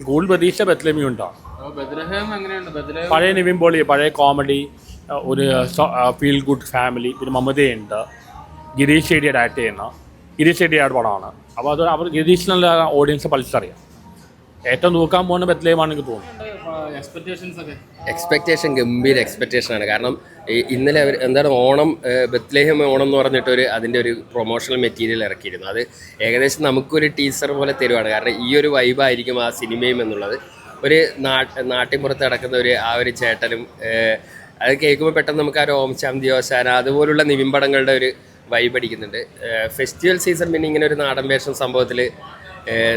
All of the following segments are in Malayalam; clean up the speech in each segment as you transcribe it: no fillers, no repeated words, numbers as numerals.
കൂടുതൽ പ്രതീക്ഷ ബത്ലഹേമിൽ ഉണ്ടാവും. പഴയ നിവിൻ പോളി, പഴയ കോമഡി, ഒരു ഫീൽ ഗുഡ് ഫാമിലി, പിന്നെ മമതയുണ്ട്, ഗിരീഷ് ഷെഡി ഡയറക്റ്റ് ചെയ്യുന്ന ഗിരീഷ് ഷെഡിയുടെ പടമാണ്. അപ്പോൾ അത് അവർ ഗിരീഷിനുള്ള ഓഡിയൻസ് പളിച്ചറിയാം. ഏറ്റവും നോക്കാൻ പോകുന്ന ബത്ലഹേമാണെങ്കിൽ തോന്നുന്നു. എക്സ്പെക്റ്റേഷൻ ഗംഭീര എക്സ്പെക്റ്റേഷനാണ്. കാരണം ഇന്നലെ അവർ എന്താണ് ഓണം ബത്ലഹേം ഓണം എന്ന് പറഞ്ഞിട്ടൊരു അതിൻ്റെ ഒരു പ്രൊമോഷണൽ മെറ്റീരിയൽ ഇറക്കിയിരുന്നു. അത് ഏകദേശം നമുക്കൊരു ടീസർ പോലെ തരുവാണ്. കാരണം ഈ ഒരു വൈബായിരിക്കും ആ സിനിമയും എന്നുള്ളത്. ഒരു നാട്ടിൻപുറത്ത് നടക്കുന്ന ആ ഒരു ചേട്ടനും അത് കേൾക്കുമ്പോൾ പെട്ടെന്ന് നമുക്ക് ആ രോംചാം ദിയോശാന അതുപോലുള്ള നിവിൻ ഒരു വൈബ് അടിക്കുന്നുണ്ട്. ഫെസ്റ്റിവൽ സീസൺ പിന്നെ ഇങ്ങനെ ഒരു നാടൻ വേഷം സംഭവത്തിൽ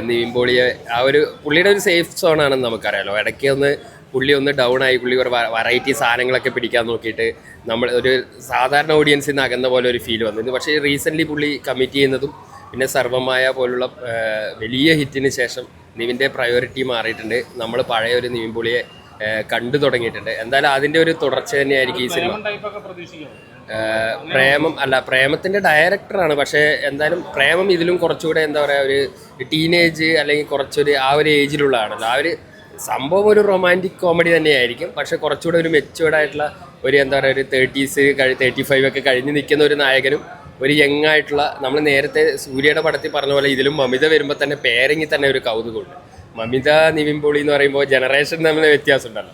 നിവിൻ പോളിയെ പുള്ളിയുടെ ഒരു സേഫ് സോണാണെന്ന് നമുക്കറിയാലോ. ഇടയ്ക്ക് പുള്ളി ഡൗൺ ആയി, പുള്ളി ഒരു വെറൈറ്റി സാധനങ്ങളൊക്കെ പിടിക്കാൻ നോക്കിയിട്ട് നമ്മൾ ഒരു സാധാരണ ഓഡിയൻസിൽ നിന്ന് അകന്ന പോലെ ഒരു ഫീൽ വന്നിരുന്നു. പക്ഷേ റീസെൻ്റ്ലി പുള്ളി കമ്മിറ്റ് ചെയ്യുന്നതും പിന്നെ സർവമായ പോലുള്ള വലിയ ഹിറ്റിന് ശേഷം നിവിൻ്റെ പ്രയോറിറ്റി മാറിയിട്ടുണ്ട്. നമ്മൾ പഴയ ഒരു നിവിൻ പോളിയെ കണ്ടു തുടങ്ങിയിട്ടുണ്ട്. എന്തായാലും അതിൻ്റെ ഒരു തുടർച്ച തന്നെയായിരിക്കും ഈ സിനിമ. പ്രേമത്തിൻ്റെ ഡയറക്ടറാണ്. പക്ഷേ എന്തായാലും പ്രേമം ഇതിലും കുറച്ചുകൂടെ എന്താ പറയുക, ഒരു ടീനേജ് അല്ലെങ്കിൽ കുറച്ചൊരു ആ ഒരു ഏജിലുള്ള ആണല്ലോ. ആ ഒരു സംഭവം ഒരു റൊമാൻറ്റിക് കോമഡി തന്നെയായിരിക്കും. പക്ഷേ കുറച്ചുകൂടെ ഒരു മെച്യൂർഡായിട്ടുള്ള ഒരു എന്താ പറയുക, ഒരു 35 ഒക്കെ കഴിഞ്ഞ് നിൽക്കുന്ന ഒരു നായകനും ഒരു യങ് ആയിട്ടുള്ള, നമ്മൾ നേരത്തെ സൂര്യയുടെ പടത്തിൽ പറഞ്ഞ പോലെ ഇതിലും മമിത വരുമ്പോൾ തന്നെ പേരിങ്ങിൽ തന്നെ ഒരു കൗതുകമുണ്ട്. മമിത നിവിൻ പോളി എന്ന് പറയുമ്പോൾ ജനറേഷൻ തമ്മിൽ വ്യത്യാസം ഉണ്ടല്ലോ.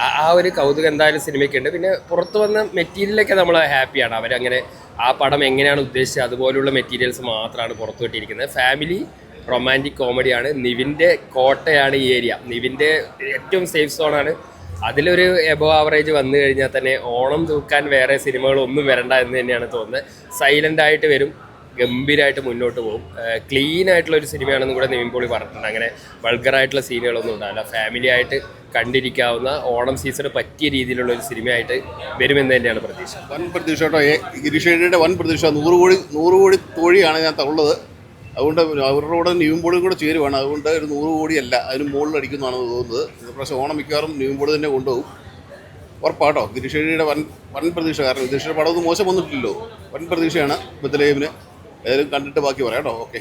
ആ ഒരു കൗതുകം എന്തായാലും സിനിമയ്ക്കുണ്ട്. പിന്നെ പുറത്തു വന്ന മെറ്റീരിയലൊക്കെ നമ്മൾ ഹാപ്പിയാണ്. അവരങ്ങനെ ആ പടം എങ്ങനെയാണ് ഉദ്ദേശിച്ചത് അതുപോലുള്ള മെറ്റീരിയൽസ് മാത്രമാണ് പുറത്തു വിട്ടിരിക്കുന്നത്. ഫാമിലി റൊമാൻറ്റിക് കോമഡിയാണ്. നിവിൻ്റെ കോട്ടയാണ് ഈ ഏരിയ. നിവിൻ്റെ ഏറ്റവും സേഫ് സോണാണ്. അതിലൊരു എബോവ് ആവറേജ് വന്നു കഴിഞ്ഞാൽ തന്നെ ഓണം തൂക്കാൻ വേറെ സിനിമകളൊന്നും വരണ്ട എന്ന് തന്നെയാണ് തോന്നുന്നത്. സൈലൻ്റായിട്ട് വരും, ഗംഭീരമായിട്ട് മുന്നോട്ട് പോകും. ക്ലീൻ ആയിട്ടുള്ള ഒരു സിനിമയാണെന്ന് കൂടെ നിവിൻ പോളി പറഞ്ഞിട്ടുണ്ട്. അങ്ങനെ വൾഗറായിട്ടുള്ള സീനുകളൊന്നും ഉണ്ടാവില്ല. ഫാമിലി ആയിട്ട് കണ്ടിരിക്കാവുന്ന ഓണം സീസണ് പറ്റിയ രീതിയിലുള്ള ഒരു സിനിമയായിട്ട് വരുമെന്ന് തന്നെയാണ് പ്രതീക്ഷ. വൻ പ്രതീക്ഷ കേട്ടോ. ഗിരീഷ് ഷെഡിയുടെ വൻ പ്രതീക്ഷ. 100 കോടി തോഴിയാണ് ഞാൻ ഉള്ളത്. അതുകൊണ്ട് അവരുടെ കൂടെ നിവിൻ പോളിയും കൂടെ ചേരുവാണ്. അതുകൊണ്ട് ഒരു 100 കോടിയല്ല, അതിന് മുകളിൽ അടിക്കുന്നതാണ് തോന്നുന്നത്. ഇപ്രാവശ്യം ഓണം മിക്കവാറും നിവിൻ പോളി തന്നെ കൊണ്ടുപോകും. ഉറപ്പാട്ടോ. ഗിരീഷ് ഷെഡിയുടെ വൻ പ്രതീക്ഷ. കാരണം ഗിരീഷ് ഷെഡിയുടെ പടമൊന്നും മോശം വന്നിട്ടില്ലല്ലോ. വൻ പ്രതീക്ഷയാണ് ബത്ലഹേമിന്. ഏതായാലും കണ്ടിട്ട് ബാക്കി പറയാം കേട്ടോ. ഓക്കെ.